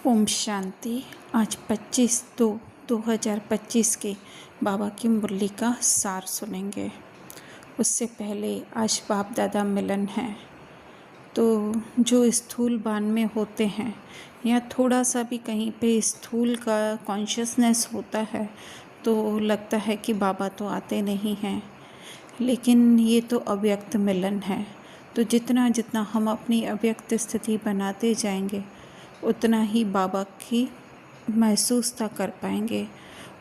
ओम शांति। आज 25/2/2025 के बाबा की मुरली का सार सुनेंगे। उससे पहले आज बाप दादा मिलन है, तो जो स्थूल बान में होते हैं या थोड़ा सा भी कहीं पे स्थूल का कॉन्शियसनेस होता है तो लगता है कि बाबा तो आते नहीं हैं, लेकिन ये तो अव्यक्त मिलन है। तो जितना जितना हम अपनी अव्यक्त स्थिति बनाते जाएंगे उतना ही बाबा की महसूसता कर पाएंगे,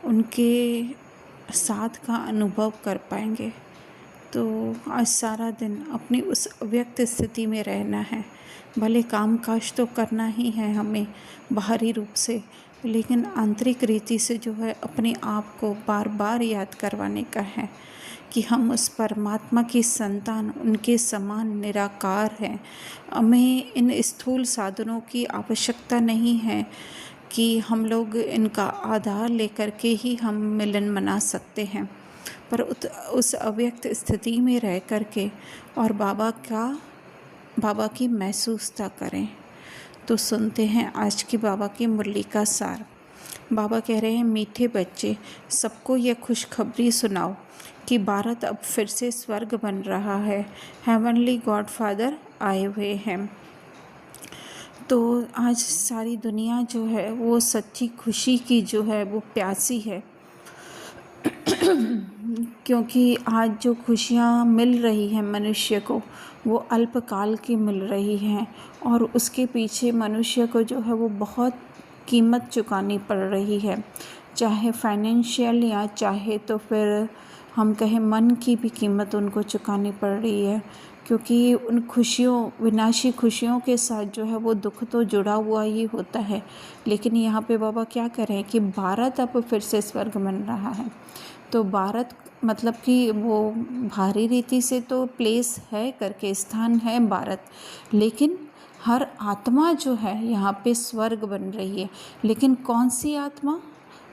उनके साथ का अनुभव कर पाएंगे। तो आज सारा दिन अपनी उस अव्यक्त स्थिति में रहना है। भले काम काज तो करना ही है हमें बाहरी रूप से, लेकिन आंतरिक रीति से जो है अपने आप को बार बार याद करवाने का है कि हम उस परमात्मा की संतान, उनके समान निराकार हैं। हमें इन स्थूल साधनों की आवश्यकता नहीं है कि हम लोग इनका आधार लेकर के ही हम मिलन मना सकते हैं, पर उस अव्यक्त स्थिति में रह कर के और बाबा की महसूसता करें। तो सुनते हैं आज की बाबा की मुरली का सार। बाबा कह रहे हैं, मीठे बच्चे, सबको यह खुशखबरी सुनाओ कि भारत अब फिर से स्वर्ग बन रहा है। हेवनली गॉडफादर आए हुए हैं। तो आज सारी दुनिया जो है वो सच्ची खुशी की जो है वो प्यासी है, क्योंकि आज जो खुशियाँ मिल रही हैं मनुष्य को वो अल्पकाल की मिल रही हैं, और उसके पीछे मनुष्य को जो है वो बहुत कीमत चुकानी पड़ रही है, चाहे फाइनेंशियल या चाहे तो फिर हम कहें मन की भी कीमत उनको चुकानी पड़ रही है, क्योंकि उन खुशियों, विनाशी खुशियों के साथ जो है वो दुख तो जुड़ा हुआ ही होता है। लेकिन यहाँ पे बाबा क्या कह रहे हैं कि भारत अब फिर से स्वर्ग बन रहा है। तो भारत मतलब कि वो भारी रीति से तो प्लेस है करके, स्थान है भारत, लेकिन हर आत्मा जो है यहाँ पे स्वर्ग बन रही है। लेकिन कौन सी आत्मा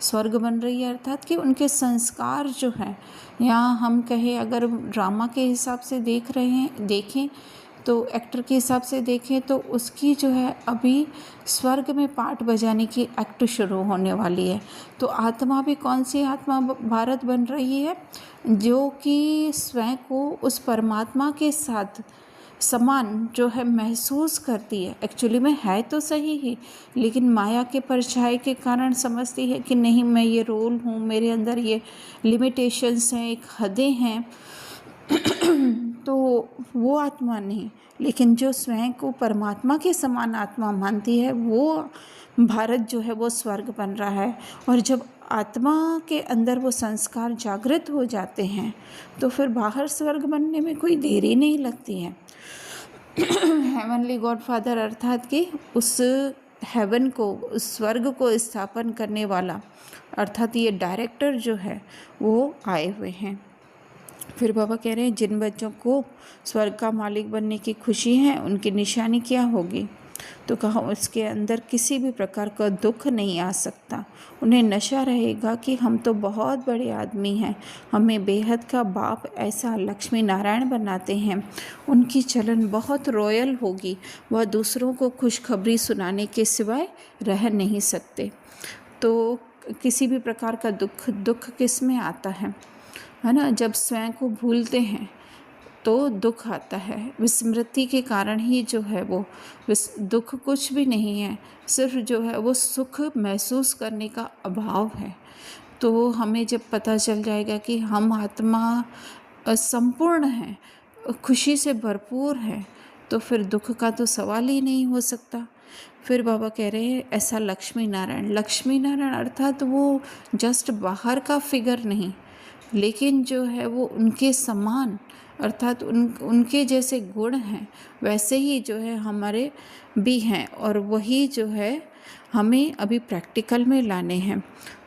स्वर्ग बन रही है? अर्थात कि उनके संस्कार जो हैं, या हम कहें अगर ड्रामा के हिसाब से देखें तो एक्टर के हिसाब से देखें तो उसकी जो है अभी स्वर्ग में पार्ट बजाने की एक्ट शुरू होने वाली है। तो आत्मा भी कौन सी आत्मा भारत बन रही है? जो कि स्वयं को उस परमात्मा के साथ समान जो है महसूस करती है। एक्चुअली में है तो सही ही, लेकिन माया के परछाई के कारण समझती है कि नहीं, मैं ये रोल हूँ, मेरे अंदर ये लिमिटेशंस हैं, एक हदें हैं। तो वो आत्मा नहीं, लेकिन जो स्वयं को परमात्मा के समान आत्मा मानती है वो भारत जो है वो स्वर्ग बन रहा है। और जब आत्मा के अंदर वो संस्कार जागृत हो जाते हैं तो फिर बाहर स्वर्ग बनने में कोई देरी नहीं लगती है। हेवनली गॉडफादर अर्थात कि उस हेवन को, उस स्वर्ग को स्थापन करने वाला, अर्थात ये डायरेक्टर जो है वो आए हुए हैं। फिर बाबा कह रहे हैं, जिन बच्चों को स्वर्ग का मालिक बनने की खुशी है उनकी निशानी क्या होगी? तो कहा, उसके अंदर किसी भी प्रकार का दुख नहीं आ सकता। उन्हें नशा रहेगा कि हम तो बहुत बड़े आदमी हैं, हमें बेहद का बाप ऐसा लक्ष्मी नारायण बनाते हैं। उनकी चलन बहुत रॉयल होगी, वह दूसरों को खुशखबरी सुनाने के सिवाय रह नहीं सकते। तो किसी भी प्रकार का दुख किस में आता है ना? जब स्वयं को भूलते हैं तो दुख आता है। विस्मृति के कारण ही जो है वो दुख कुछ भी नहीं है, सिर्फ जो है वो सुख महसूस करने का अभाव है। तो हमें जब पता चल जाएगा कि हम आत्मा संपूर्ण हैं, खुशी से भरपूर है, तो फिर दुख का तो सवाल ही नहीं हो सकता। फिर बाबा कह रहे हैं, ऐसा लक्ष्मी नारायण अर्थात वो जस्ट बाहर का फिगर नहीं, लेकिन जो है वो उनके समान, अर्थात उनके जैसे गुण हैं वैसे ही जो है हमारे भी हैं, और वही जो है हमें अभी प्रैक्टिकल में लाने हैं।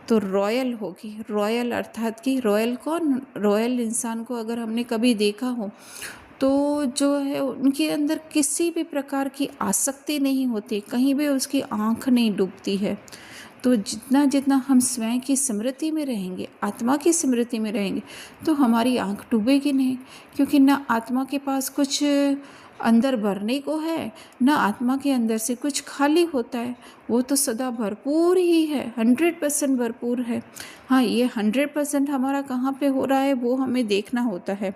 तो रॉयल होगी। रॉयल अर्थात कि रॉयल कौन? रॉयल इंसान को अगर हमने कभी देखा हो तो जो है उनके अंदर किसी भी प्रकार की आसक्ति नहीं होती, कहीं भी उसकी आँख नहीं डूबती है। तो जितना जितना हम स्वयं की स्मृति में रहेंगे, आत्मा की स्मृति में रहेंगे, तो हमारी आँख डूबेगी नहीं, क्योंकि ना आत्मा के पास कुछ अंदर भरने को है, ना आत्मा के अंदर से कुछ खाली होता है। वो तो सदा भरपूर ही है, 100% भरपूर है। हाँ, ये 100% हमारा कहाँ पे हो रहा है वो हमें देखना होता है,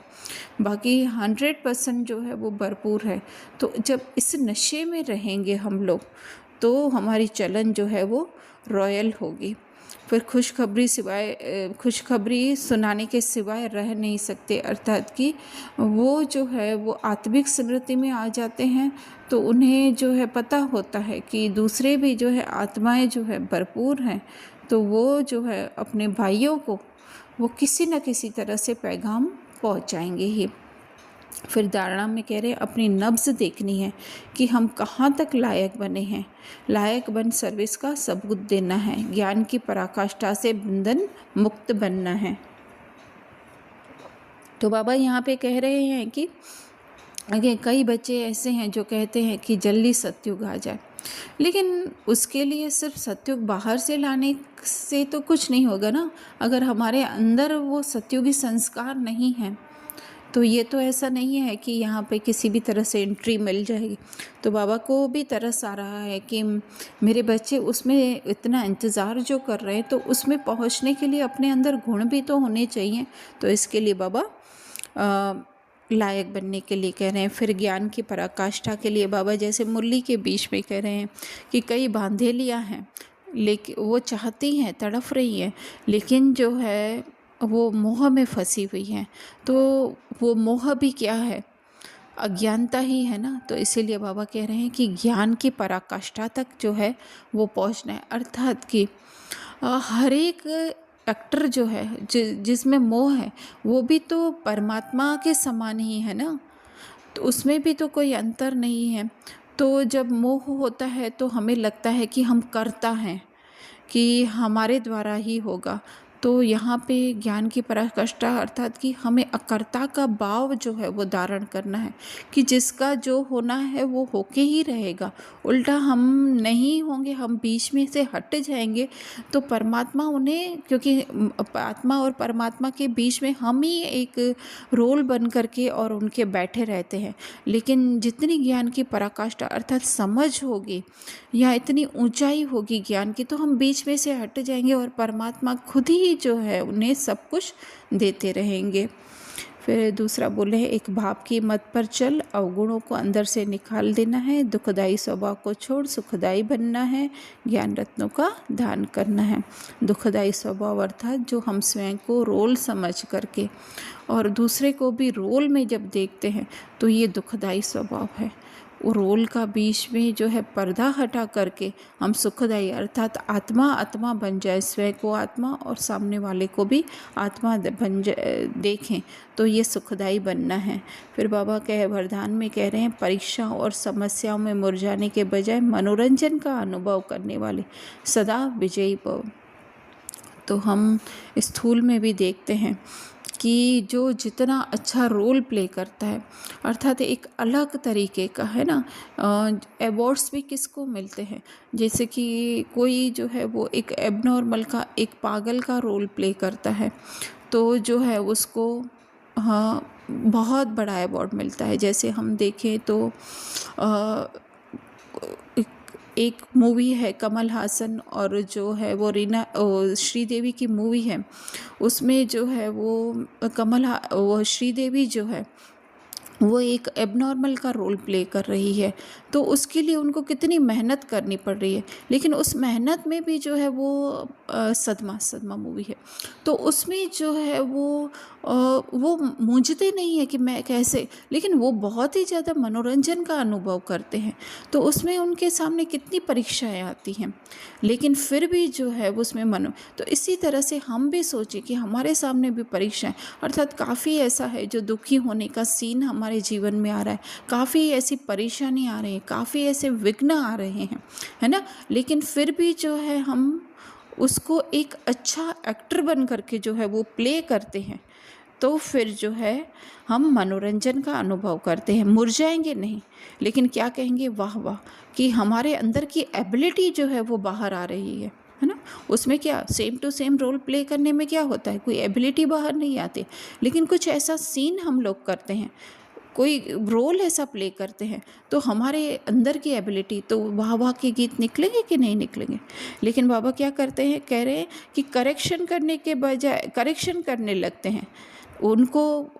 बाकी 100% जो है वो भरपूर है। तो जब इस नशे में रहेंगे हम लोग, तो हमारी चलन जो है वो रॉयल होगी। फिर खुशखबरी सुनाने के सिवाय रह नहीं सकते, अर्थात कि वो जो है वो आत्मिक स्मृति में आ जाते हैं। तो उन्हें जो है पता होता है कि दूसरे भी जो है आत्माएं जो है भरपूर हैं, तो वो जो है अपने भाइयों को वो किसी न किसी तरह से पैगाम पहुंचाएंगे ही। फिर धारणा में कह रहे हैं अपनी नब्ज़ देखनी है कि हम कहाँ तक लायक बने हैं। लायक बन सर्विस का सबूत देना है, ज्ञान की पराकाष्ठा से बंधन मुक्त बनना है। तो बाबा यहाँ पे कह रहे हैं कि आगे कई बच्चे ऐसे हैं जो कहते हैं कि जल्दी सतयुग आ जाए, लेकिन उसके लिए सिर्फ सतयुग बाहर से लाने से तो कुछ नहीं होगा ना। अगर हमारे अंदर वो सतयुगी संस्कार नहीं है, तो ये तो ऐसा नहीं है कि यहाँ पे किसी भी तरह से एंट्री मिल जाएगी। तो बाबा को भी तरस आ रहा है कि मेरे बच्चे उसमें इतना इंतज़ार जो कर रहे हैं, तो उसमें पहुँचने के लिए अपने अंदर गुण भी तो होने चाहिए। तो इसके लिए बाबा लायक बनने के लिए कह रहे हैं। फिर ज्ञान की पराकाष्ठा के लिए बाबा जैसे मुरली के बीच में कह रहे हैं कि कई बांधेलियाँ हैं, लेकिन वो चाहती हैं, तड़फ रही हैं, लेकिन जो है वो मोह में फंसी हुई हैं। तो वो मोह भी क्या है? अज्ञानता ही है ना। तो इसीलिए बाबा कह रहे हैं कि ज्ञान की पराकाष्ठा तक जो है वो पहुंचना है, अर्थात कि हर एक एक्टर जो है जिसमें मोह है, वो भी तो परमात्मा के समान ही है ना। तो उसमें भी तो कोई अंतर नहीं है। तो जब मोह होता है तो हमें लगता है कि हम करता हैं, कि हमारे द्वारा ही होगा। तो यहाँ पे ज्ञान की पराकाष्ठा अर्थात कि हमें अकर्ता का भाव जो है वो धारण करना है, कि जिसका जो होना है वो होके ही रहेगा। उल्टा हम नहीं होंगे, हम बीच में से हट जाएंगे, तो परमात्मा उन्हें, क्योंकि आत्मा और परमात्मा के बीच में हम ही एक रोल बन करके और उनके बैठे रहते हैं। लेकिन जितनी ज्ञान की पराकाष्ठा अर्थात समझ होगी या इतनी ऊंचाई होगी ज्ञान की, तो हम बीच में से हट जाएंगे और परमात्मा खुद ही जो है उन्हें सब कुछ देते रहेंगे। फिर दूसरा बोले है, एक भाव की मत पर चल, अवगुणों को अंदर से निकाल देना है, दुखदाई स्वभाव को छोड़ सुखदाई बनना है, ज्ञान रत्नों का दान करना है। दुखदाई स्वभाव अर्थात जो हम स्वयं को रोल समझ करके और दूसरे को भी रोल में जब देखते हैं, तो ये दुखदाई स्वभाव है। वो रोल का बीच में जो है पर्दा हटा करके हम सुखदायी अर्थात आत्मा बन जाए, स्वयं को आत्मा और सामने वाले को भी आत्मा बन देखें, तो ये सुखदायी बनना है। फिर बाबा वरदान में कह रहे हैं, परीक्षा और समस्याओं में मुरझाने के बजाय मनोरंजन का अनुभव करने वाले सदा विजयी भव। तो हम स्थूल में भी देखते हैं कि जो जितना अच्छा रोल प्ले करता है, अर्थात एक अलग तरीके का है ना। अवार्ड्स भी किसको मिलते हैं, जैसे कि कोई जो है वो एक एबनॉर्मल का, एक पागल का रोल प्ले करता है, तो जो है उसको बहुत बड़ा अवार्ड मिलता है। जैसे हम देखें तो एक मूवी है कमल हासन और जो है वो रीना श्रीदेवी की मूवी है, उसमें जो है वो वो श्रीदेवी जो है वो एक एबनॉर्मल का रोल प्ले कर रही है। तो उसके लिए उनको कितनी मेहनत करनी पड़ रही है, लेकिन उस मेहनत में भी जो है वो सदमा मूवी है, तो उसमें जो है वो मूंझते नहीं है कि मैं कैसे, लेकिन वो बहुत ही ज़्यादा मनोरंजन का अनुभव करते हैं। तो उसमें उनके सामने कितनी परीक्षाएं आती हैं, लेकिन फिर भी जो है वो उसमें तो इसी तरह से हम भी सोचें कि हमारे सामने भी परीक्षाएं, अर्थात काफ़ी ऐसा है जो दुखी होने का सीन हमारे जीवन में आ रहा है, काफ़ी ऐसी परेशानी आ रही है, काफ़ी ऐसे विघ्न आ रहे हैं, है ना। लेकिन फिर भी जो है हम उसको एक अच्छा एक्टर बन करके जो है वो प्ले करते हैं, तो फिर जो है हम मनोरंजन का अनुभव करते हैं। मुरझाएंगे नहीं, लेकिन क्या कहेंगे, वाह वाह, कि हमारे अंदर की एबिलिटी जो है वो बाहर आ रही है ना। उसमें क्या same to same role play करने में क्या होता है, कोई एबिलिटी बाहर नहीं आती, लेकिन कुछ ऐसा सीन हम लोग करते हैं कोई रोल ऐसा प्ले करते हैं तो हमारे अंदर की एबिलिटी, तो वाह वाह के गीत निकलेंगे कि नहीं निकलेंगे। लेकिन बाबा क्या करते हैं, कह रहे हैं कि करेक्शन करने के बजाय करेक्शन करने लगते हैं उनको,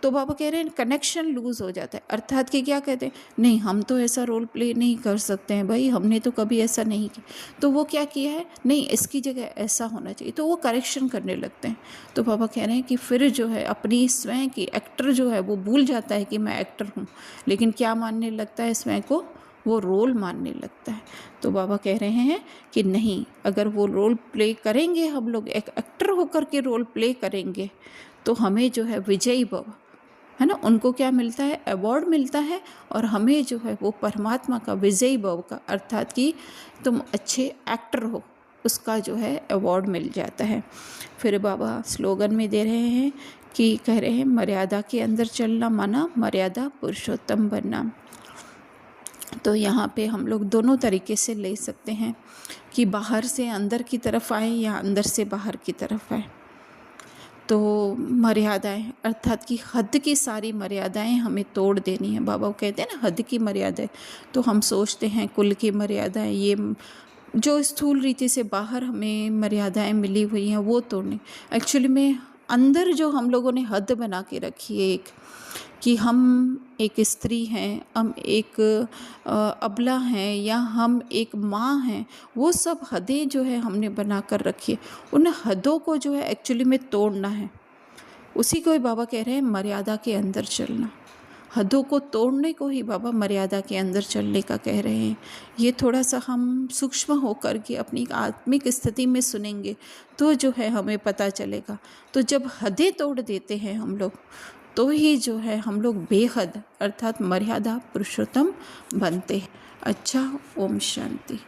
तो बाबा कह रहे हैं कनेक्शन लूज़ हो जाता है। अर्थात कि क्या कहते हैं, नहीं हम तो ऐसा रोल प्ले नहीं कर सकते हैं भाई, हमने तो कभी ऐसा नहीं किया। तो वो क्या किया है, नहीं इसकी जगह ऐसा होना चाहिए, तो वो करेक्शन करने लगते हैं। तो बाबा कह रहे हैं कि फिर जो है अपनी स्वयं की एक्टर जो है वो भूल जाता है कि मैं एक्टर हूँ, लेकिन क्या मानने लगता है स्वयं को, वो रोल मानने लगता है। तो बाबा कह रहे हैं कि नहीं, अगर वो रोल प्ले करेंगे, हम लोग एक एक्टर होकर के रोल प्ले करेंगे, तो हमें जो है विजयी भव, है ना, उनको क्या मिलता है, अवार्ड मिलता है, और हमें जो है वो परमात्मा का विजयी भव का, अर्थात कि तुम अच्छे एक्टर हो, उसका जो है अवार्ड मिल जाता है। फिर बाबा स्लोगन में दे रहे हैं कि कह रहे हैं मर्यादा के अंदर चलना माना मर्यादा पुरुषोत्तम बनना। तो यहाँ पे हम लोग दोनों तरीके से ले सकते हैं कि बाहर से अंदर की तरफ आए या अंदर से बाहर की तरफ आए। तो मर्यादाएं, अर्थात कि हद की सारी मर्यादाएं हमें तोड़ देनी है। बाबा वो कहते हैं ना हद की मर्यादाएं, तो हम सोचते हैं कुल की मर्यादाएं, ये जो स्थूल रीति से बाहर हमें मर्यादाएं मिली हुई हैं वो तोड़नी। एक्चुअली में अंदर जो हम लोगों ने हद बना के रखी है एक, कि हम एक स्त्री हैं, हम एक अबला हैं, या हम एक माँ हैं, वो सब हदें जो है हमने बना कर रखी है, उन हदों को जो है एक्चुअली में तोड़ना है। उसी को ही बाबा कह रहे हैं मर्यादा के अंदर चलना। हदों को तोड़ने को ही बाबा मर्यादा के अंदर चलने का कह रहे हैं। ये थोड़ा सा हम सूक्ष्म होकर के अपनी आत्मिक स्थिति में सुनेंगे तो जो है हमें पता चलेगा। तो जब हदें तोड़ देते हैं हम लोग, तो ही जो है हम लोग बेहद अर्थात मर्यादा पुरुषोत्तम बनते हैं। अच्छा, ओम शांति।